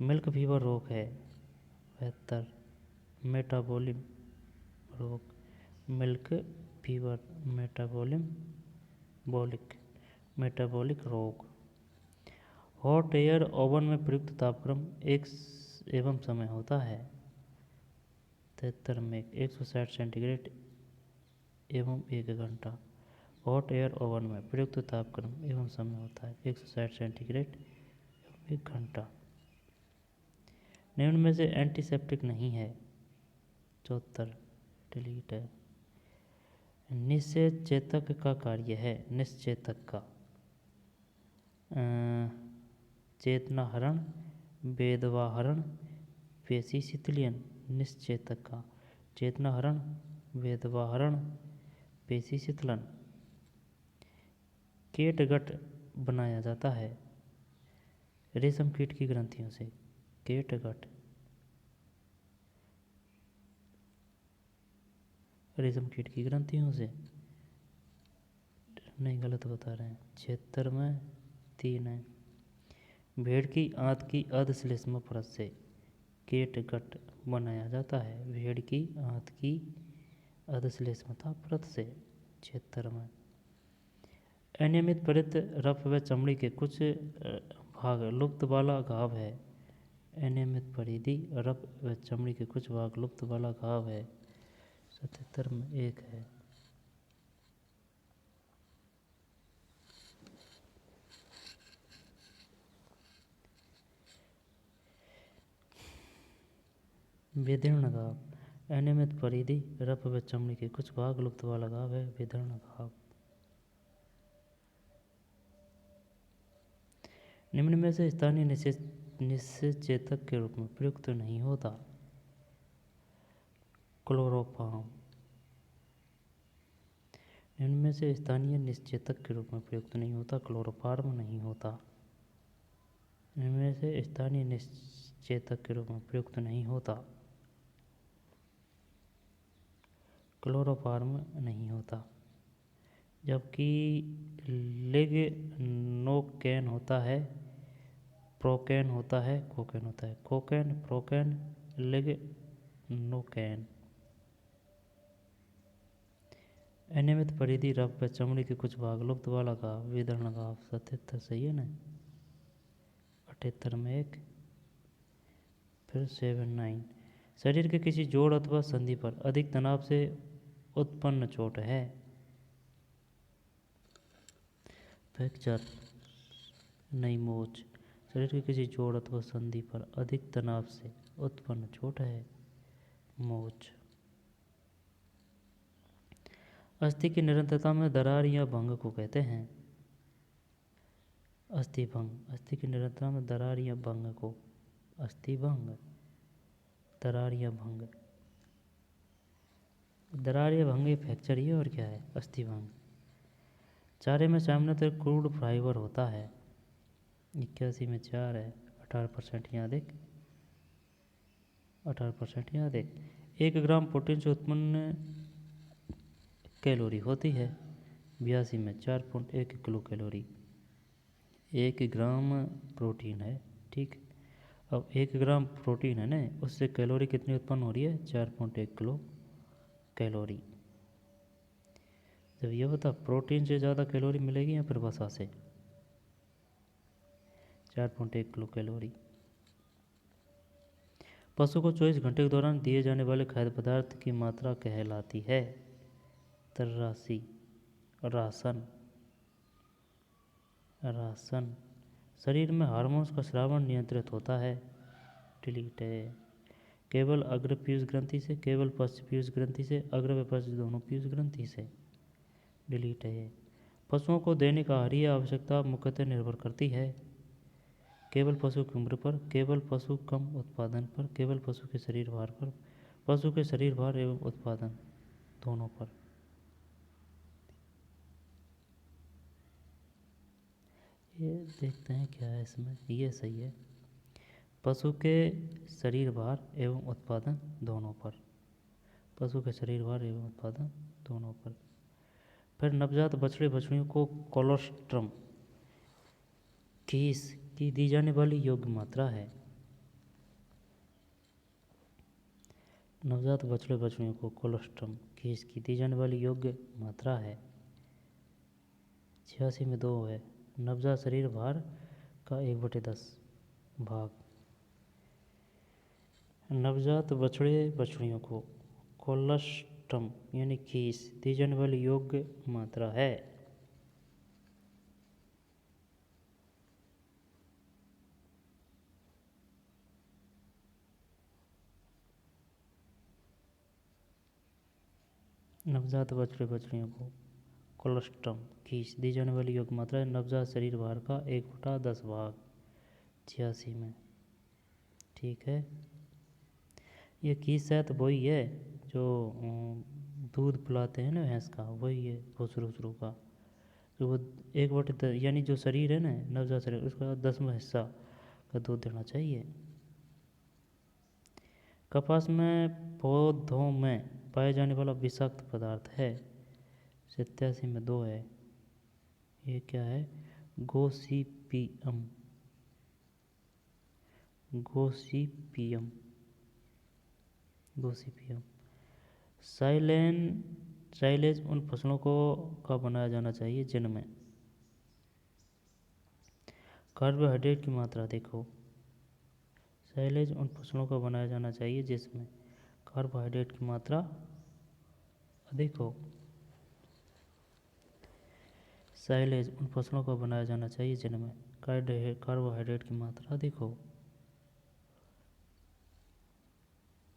मिल्क फीवर रोग है 72 मेटाबोलिक रोग। मिल्क फीवर मेटाबोलिक रोग। हॉट एयर ओवन में प्रयुक्त तापक्रम एक एवं समय होता है। 73 में 160 सेंटीग्रेड एवं 1 घंटा। हॉट एयर ओवन में प्रयुक्त तापक्रम एवं समय होता है 160 सेंटीग्रेड एवं 1 घंटा। निम्न में से एंटीसेप्टिक नहीं है। 74 डिलीट है। निषेचेतक का कार्य है। निषेचेतक का चेतनाहरण, वेदवाहरण, पेशी शिथिलन, निश्चेतक का। चेतनाहरण, वेदवाहरण, पेशी शिथिलन। केटगट बनाया जाता है रेशम कीट की ग्रंथियों से। केटगट रेशम कीट की ग्रंथियों से। नहीं, गलत बता रहे हैं। 76 में 3 है। भेड़ की आंत की अधश्लेष्म परत से केटगट बनाया जाता है। भेड़ की आंत की अधश्लेष्मता परत से। 76 में। अनियमित परित रफ व चमड़ी के कुछ भाग लुप्त वाला घाव है। अनियमित परिधि रफ व चमड़ी के कुछ भाग लुप्त वाला घाव है। 77 में 1 है। विदीर्ण घाव, अनियमित परिधि रफ व चमड़ी के कुछ भाग लुप्त वाला घाव है विदीर्ण घाव। निम्न में से स्थानीय निश्चेतक के रूप में प्रयुक्त नहीं होता। क्लोरोफॉर्म। निम्न में से स्थानीय निश्चेतक के रूप में प्रयुक्त नहीं होता। क्लोरोफॉर्म नहीं होता। निम्न में से स्थानीय निश्चेतक के रूप में प्रयुक्त नहीं होता। क्लोरोफॉर्म नहीं होता। जबकि लिग्नोकेन होता है, प्रोकेन होता है, कोकेन होता है। Cocaine, procaine, lignocaine. अनियमित परिधि रफ व चमड़ी के कुछ भाग लुप्त वाला घाव विदीर्ण घाव। 77 सही है ना। 78 में 1। फिर 79। शरीर के किसी जोड़ अथवा संधि पर अधिक तनाव से उत्पन्न चोट है। फ्रैक्चर, नहीं मोच। शरीर के किसी जोड़ अथवा संधि पर अधिक तनाव से उत्पन्न चोट है मोच। अस्थि की निरंतरता में दरार या भंग को कहते हैं अस्थिभंग। अस्थि की निरंतरता में दरार या भंग को अस्थिभंग, दरार या भंग। दरार या भंग फ्रैक्चर ही और क्या है अस्थिभंग। चारे में सामान्यतः क्रूड फाइबर होता है। 81 में 4 है। 18% याद एक। 18% याद एक। 1 ग्राम प्रोटीन से उत्पन्न कैलोरी होती है 82 में 4.1 किलो कैलोरी। 1 ग्राम प्रोटीन है, ठीक। अब 1 ग्राम प्रोटीन है ना, उससे कैलोरी कितनी उत्पन्न हो रही है 4.1 किलो कैलोरी। जब ये बता प्रोटीन से ज़्यादा कैलोरी मिलेगी या फिर वसा से। 4.1 किलो कैलोरी। पशु को 24 घंटे के दौरान दिए जाने वाले खाद्य पदार्थ की मात्रा कहलाती है तर्रासी। Ration, ration. शरीर में हार्मोन्स का स्रावन नियंत्रित होता है डिलीट है। केवल अग्र पीयूष ग्रंथि से, केवल पश्च पीयूष ग्रंथि से, अग्र व पश्च दोनों पीयूष ग्रंथि से डिलीट है। पशुओं को दैनिक आहारीय आवश्यकता मुख्यतः निर्भर करती है केवल पशु की उम्र पर, केवल पशु कम उत्पादन पर, केवल पशु के शरीर भार पर, पशु के शरीर भार एवं उत्पादन दोनों पर। ये देखते हैं क्या है इसमें। ये सही है, पशु के शरीर भार एवं उत्पादन दोनों पर, पशु के शरीर भार एवं उत्पादन दोनों पर। फिर नवजात बछड़े बछड़ियों को कोलोस्ट्रम घीस की दी जाने वाली योग्य मात्रा है। नवजात बछड़े बछड़ियों को कोलोस्ट्रम घीस की दी जाने वाली योग्य मात्रा है 86 में 2 है। नवजात शरीर भार का 1/10 भाग। नवजात बछड़े बछड़ियों को कोलोस्ट्रम यानी घीस दी जाने वाली योग्य मात्रा है। नवजात बछड़े बछड़ियों को कोलोस्ट्रम घीस दी जाने वाली योग्य मात्रा है नवजात शरीर भार का 1/10 भाग। 86 में। ठीक है, ये किस शायद वही है जो दूध पिलाते हैं ना भैंस का, वही है वो शुरू का, तो वो 1/10 यानी जो शरीर है ना नवजात शरीर, उसका 10वां हिस्सा का दूध देना चाहिए। कपास में पौधों में पाए जाने वाला विषाक्त पदार्थ है, 87 में 2 है, ये क्या है, गोसिपियम। Gossypium Gossypium. साइलेज उन फसलों को का बनाया जाना चाहिए जिनमें कार्बोहाइड्रेट की मात्रा अधिक हो। साइलेज उन फसलों का बनाया जाना चाहिए जिसमें कार्बोहाइड्रेट की मात्रा अधिक हो। साइलेज उन फसलों का बनाया जाना चाहिए जिनमें कार्बोहाइड्रेट की मात्रा अधिक हो।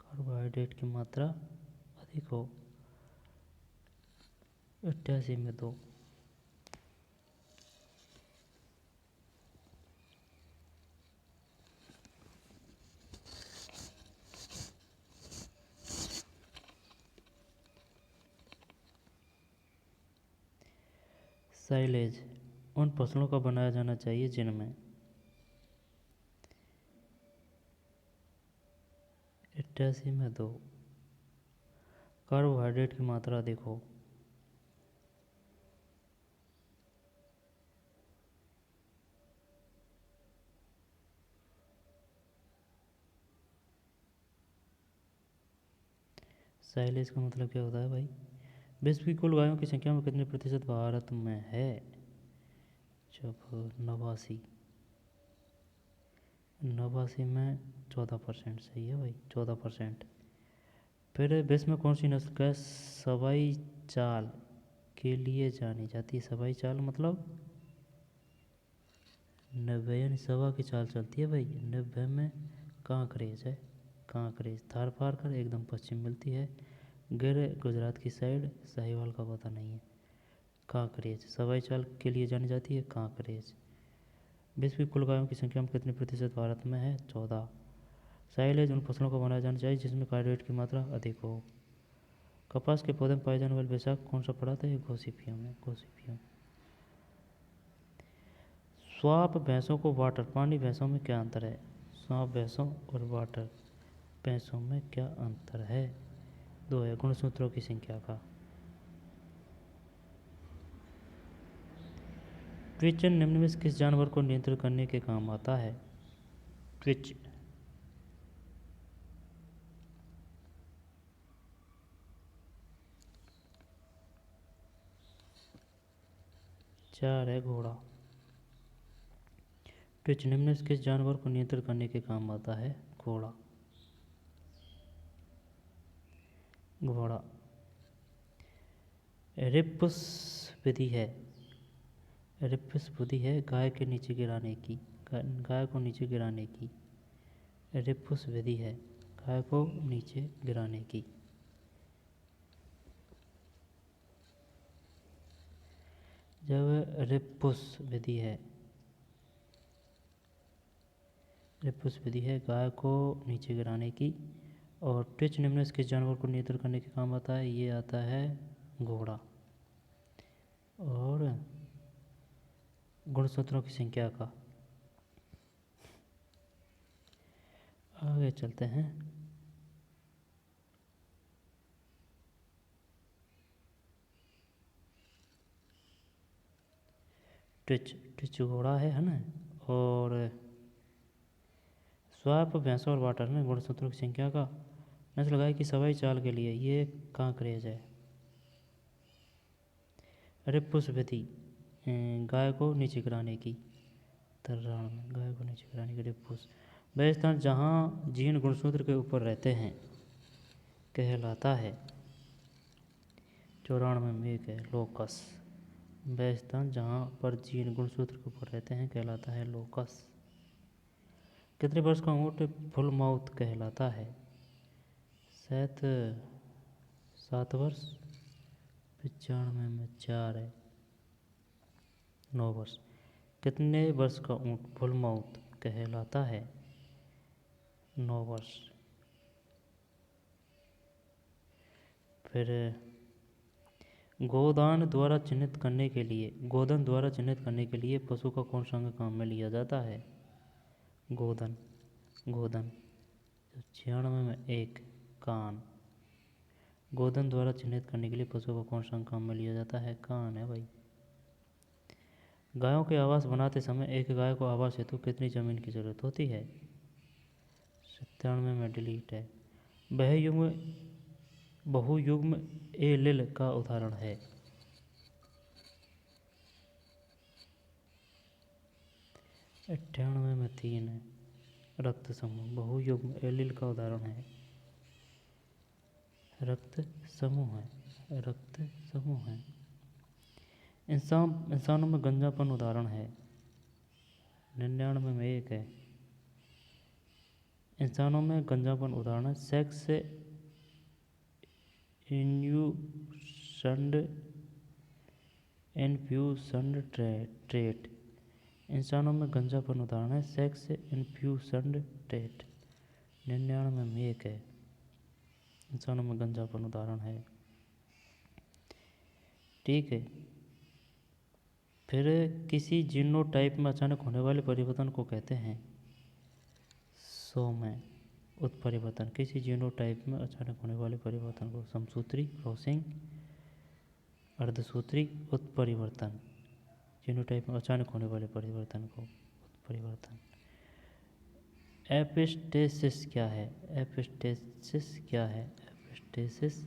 कार्बोहाइड्रेट की मात्रा अधिक हो। 88 में 2। साइलेज उन फसलों का बनाया जाना चाहिए जिनमें 88 में 2 कार्बोहाइड्रेट की मात्रा अधिक हो। साइलेज का मतलब क्या होता है भाई, विश्व की कुल गायों की संख्या में कितने प्रतिशत भारत में है, जब 89 में 14% सही है भाई, 14%। फिर विश्व में कौन सी नस्ल गाय सवाई चाल के लिए जानी जाती है, सवाई चाल मतलब 90 यानी सवा की चाल चलती है भाई, 90 में कांकरेज है, कांकरेज थारपारकर एकदम पश्चिम मिलती है, गिर गुजरात की साइड, साहिवाल का पता नहीं है। कांकरेज सवाई चाल के लिए जानी जाती है, कांकरेज। विश्व की कुल गायों की संख्या में कितने प्रतिशत भारत में है, 14। साइलेज उन फसलों को बनाया जाना चाहिए जिसमें कार्बोहाइड्रेट की मात्रा अधिक हो। कपास के पौधे में पाए जाने वाले विषाक्त कौन सा पदार्थ है, गोसिपियम है, गोसिपियम। स्वाप भैंसों को वाटर पानी भैंसों में क्या अंतर है, स्वाप भैंसों और वाटर भैंसों में क्या अंतर है, 2 है, गुणसूत्रों की संख्या का। ट्विच निम्न में से किस जानवर को नियंत्रित करने के काम आता है, ट्विच। 4 है, घोड़ा। ट्विच निम्न में से किस जानवर को नियंत्रित करने के काम आता है, घोड़ा, घोड़ा। रिप्स विधि है, रिप्स विधि है गाय के नीचे गिराने की, गाय को नीचे गिराने की, रिप्स विधि है गाय को नीचे गिराने की। जब रिप्स विधि है, रिप्स विधि है गाय को नीचे गिराने की, और ट्विच निम्न से किस जानवर को नियंत्रित करने के काम आता है, ये आता है घोड़ा। और गुणसूत्रों की संख्या का। आगे चलते हैं। ट्विच घोड़ा है ना। और स्वाप भैंसों और वाटर में गुणसूत्रों की संख्या का। नस्ल गाय की सवाई चाल के लिए ये कांकरेज है। रिप्स विधि गाय को नीचे गिराने की, तर्राण में गाय को नीचे गिराने की रिप्स। वह स्थान जहाँ जीन गुणसूत्र के ऊपर रहते हैं कहलाता है, 94 में 1 है, लोकस। वह स्थान जहाँ पर जीन गुणसूत्र के ऊपर रहते हैं कहलाता है लोकस। कितने वर्ष का ऊँट फुल माउथ कहलाता है, शायद 7 वर्ष। 95 में 4 है, 9 वर्ष। कितने वर्ष का ऊँट फुल माउथ कहलाता है? 9 वर्ष। फिर गोदान द्वारा चिन्हित करने के लिए पशु का कौन सा अंग काम में लिया जाता है? गोदन। 96 में 1 कान। गोदन द्वारा चिन्हित करने के लिए पशु का कौन सा अंग काम में लिया जाता है? कान है भाई। गायों के आवास बनाते समय एक गाय को आवास हेतु कितनी जमीन की जरूरत होती है? 97 में डिलीट है। बहुयुग्म एलील का उदाहरण है? 98 में 3 है। रक्त समूह बहुयुग्म एलील का उदाहरण है। रक्त समूह है। इंसानों में गंजापन उदाहरण है? 99 में 1 है। इंसानों में गंजापन उदाहरण है सेक्स इन्फ्यूशन्ड ट्रेट। इंसानों में गंजापन उदाहरण है सेक्स इन्फ्यूशन्ड ट्रेट। 99 में 1 है। इंसानों में गंजापन उदाहरण है। ठीक है। फिर किसी जीनोटाइप में अचानक होने वाले परिवर्तन को कहते हैं? 100 में उत्परिवर्तन। किसी जीनोटाइप में अचानक होने वाले परिवर्तन को समसूत्री, क्रॉसिंग, अर्धसूत्री, उत्परिवर्तन। जीनोटाइप में अचानक होने वाले परिवर्तन को उत्परिवर्तन। एपिस्टेसिस क्या है? एपिस्टेसिस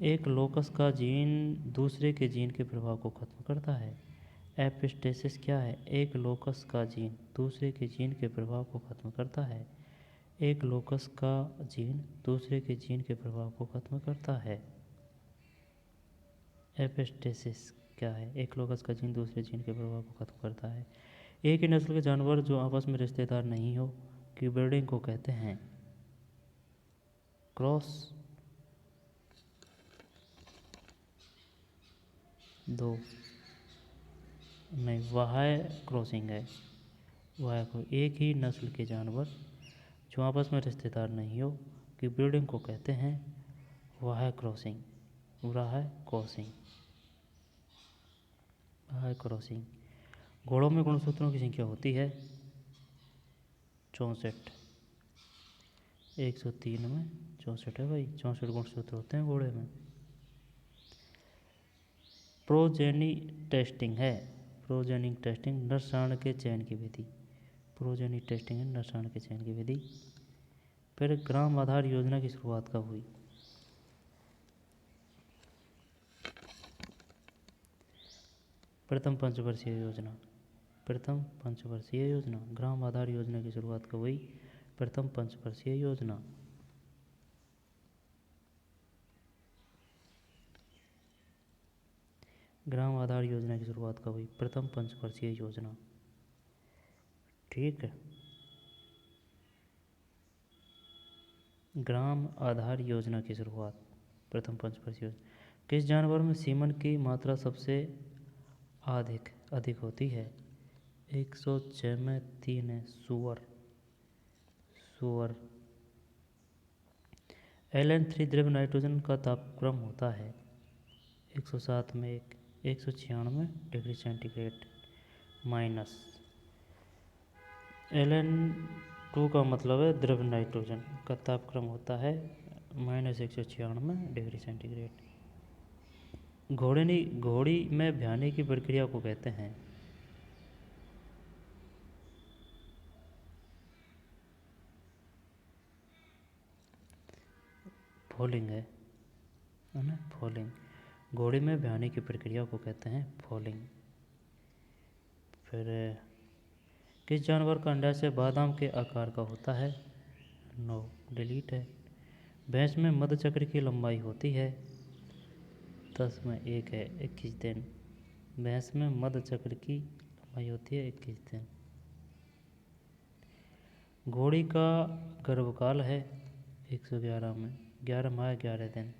एक लोकस का जीन दूसरे के जीन के प्रभाव को खत्म करता है। एपिस्टेसिस क्या है? एक लोकस का जीन दूसरे के जीन के प्रभाव को खत्म करता है। एक लोकस का जीन दूसरे के जीन के प्रभाव को खत्म करता है। एपिस्टेसिस क्या है? एक लोकस का जीन दूसरे जीन के प्रभाव को खत्म करता है। एक ही नस्ल के जानवर जो आपस में रिश्तेदार नहीं हो की ब्रीडिंग को कहते हैं? क्रॉस। 2 नहीं, वाह्य क्रॉसिंग है। एक ही नस्ल के जानवर जो आपस में रिश्तेदार नहीं हो की ब्रीडिंग को कहते हैं? वाह्य क्रॉसिंग। घोड़ों में गुणसूत्रों की संख्या होती है? 64। 103 में 64 है भाई। 64 गुणसूत्र होते हैं घोड़े में। प्रोजेनिक टेस्टिंग नरसाण के चयन की विधि। प्रोजेनिक टेस्टिंग है नरसाण के चयन की विधि। फिर ग्राम आधार योजना की शुरुआत कब हुई? प्रथम पंचवर्षीय योजना। ग्राम आधार योजना की शुरुआत कब हुई? प्रथम पंचवर्षीय योजना। ग्राम आधार योजना की शुरुआत कब हुई? प्रथम पंचवर्षीय योजना। ठीक है। ग्राम आधार योजना की शुरुआत प्रथम पंचवर्षीय योजना। किस जानवर में सीमन की मात्रा सबसे अधिक होती है? 106 में 3 है। सूअर। LN3 द्रव्य नाइट्रोजन का तापक्रम होता है? 107 में 1। 196 डिग्री सेंटीग्रेड माइनस। LN2 का मतलब है द्रव्य नाइट्रोजन का तापक्रम होता है -196 डिग्री सेंटीग्रेड। घोड़ी में ब्याने की प्रक्रिया को कहते हैं? फॉलिंग है ना? फॉलिंग। घोड़े में ब्याने की प्रक्रिया को कहते हैं फॉलिंग। फिर किस जानवर का अंडाशय बादाम के आकार का होता है? 9 डिलीट है। भैंस में मध्य चक्र की लंबाई होती है? 10 में 1 है। 21 दिन। भैंस में मध्य चक्र की लंबाई होती है 21 दिन। घोड़ी का गर्भकाल है 111 में 11 माह 11 दिन।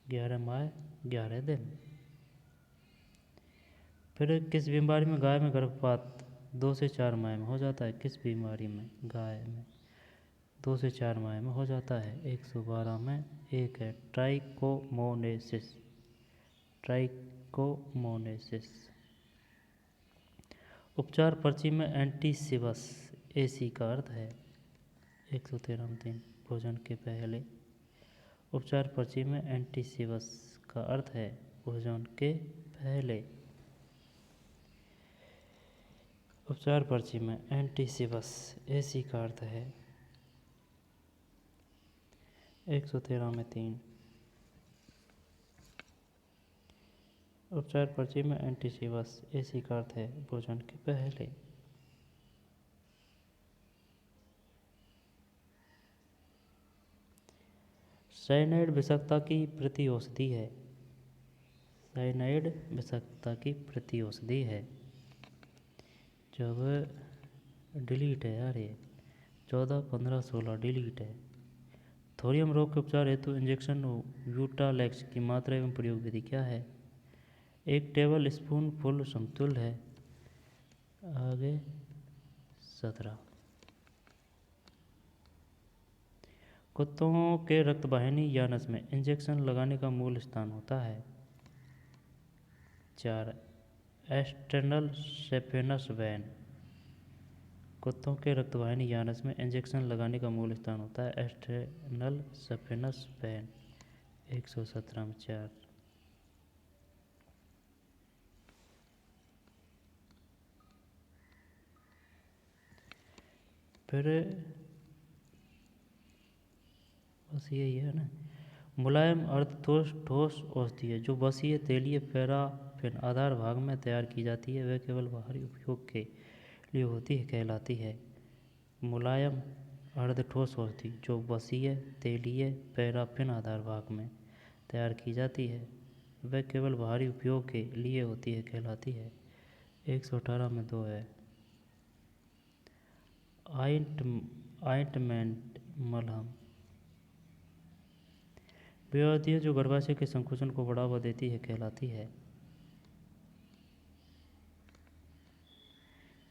11 माह 11 दिन। फिर किस बीमारी में गाय में गर्भपात 2 से 4 माह में हो जाता है। किस बीमारी में? गाय में। 2 से 4 माह में हो जाता है। 112 में एक है ट्राइकोमोनेसिस। ट्राइकोमोनेसिस। उपचार पर्ची में एंटीसिवस एसी का अर्थ है। 113 में 3 भोजन के पहले। उपचार पर्ची में एंटीसिवस का अर्थ है भोजन के पहले। उपचार पर्ची में एंटीसिवस एसी का अर्थ है। 113 में 3 उपचार पर्ची में एंटीसिवस एसी का अर्थ है भोजन के पहले। साइनाइड विषाक्तता की प्रतिऔषधि है। साइनाइड विषाक्तता की प्रतिऔषधि है। जब डिलीट है यार, ये 14, 15, 16 डिलीट है। थोरियम रोग के उपचार हेतु इंजेक्शन ब्यूटालैक्स की मात्रा एवं प्रयोग विधि क्या है? 1 टेबल स्पून फुल समतुल्य है। आगे 17। कुत्तों के रक्तवाहिनी या नस में इंजेक्शन लगाने का मूल स्थान होता है। 4 एक्सटर्नल सेफेनस वेन। कुत्तों के रक्तवाहिनी या नस में इंजेक्शन लगाने का मूल स्थान होता है एक्सटर्नल सेफेनस वेन। 117 में 4। फिर बस यही है ना। मुलायम अर्धठोस ठोस औषधि है जो बसीय तेलीय पैराफिन आधार भाग में तैयार की जाती है। वह केवल बाहरी उपयोग के लिए होती है कहलाती है। मुलायम अर्धठोस औषधि जो बसीय तेलीय पैराफिन आधार भाग में तैयार की जाती है। वह केवल बाहरी उपयोग के लिए होती है कहलाती है। 118 में 2 है। आइंटमेंट मलहम। वे औषधियाँ जो गर्भाशय के संकुचन को बढ़ावा देती है कहलाती है।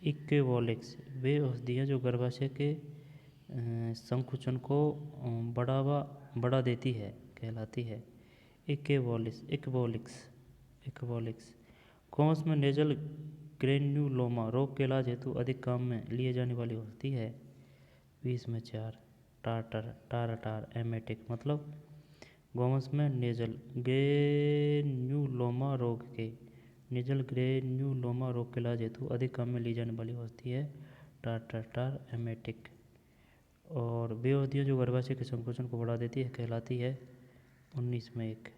इक्विवोलेक्स। वे औषधियाँ जो गर्भाशय के संकुचन को बढ़ा देती है कहलाती है। इक्विवोलिक्स। कौन में नेजल ग्रेन्युलोमा रोग के इलाज हेतु अधिक काम में लिए जाने वाली औषधि है। 20 में 4 टारटार एमेटिक। मतलब गोवंश में नेजल ग्रेन्युलोमा रोग के इलाज हेतु अधिक काम में ली जाने वाली औषधि है टारटार एमेटिक। और वे औषधियाँ जो गर्भाशय के संकोचन को बढ़ा देती है कहलाती है। 19 में 1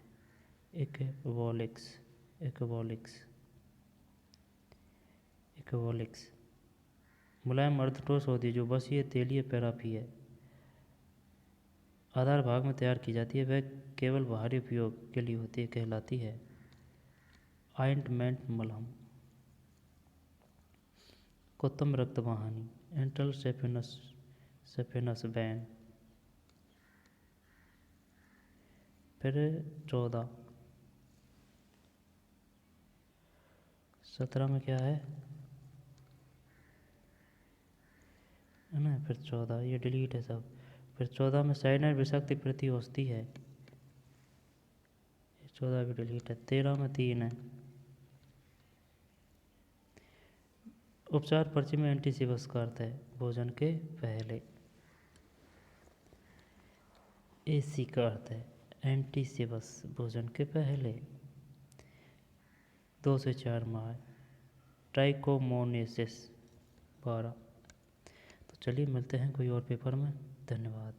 इक्विवोलिक्स। मुलायम अर्धठोस औषधि जो बसीय तेलीय पैराफी है आधार भाग में तैयार की जाती है। वह केवल बाहरी उपयोग के लिए होती है कहलाती है। आइंटमेंट मलहम। कुत्तम रक्तवाहिनी एंट्रल सेफेनस वेन। फिर 14 17 में क्या है ना। फिर 14 ये डिलीट है सब। फिर 14 में साइनाइड विषाक्तता प्रतिऔषधि है। 14 भी डिलीट है। 13 में 3 है। उपचार पर्ची में एंटीसिवस का अर्थ है भोजन के पहले। एसी का अर्थ है एंटीसिवस भोजन के पहले। 2 से 4 माह। ट्राइकोमोनेसिस 12। तो चलिए मिलते हैं कोई और पेपर में। धन्यवाद।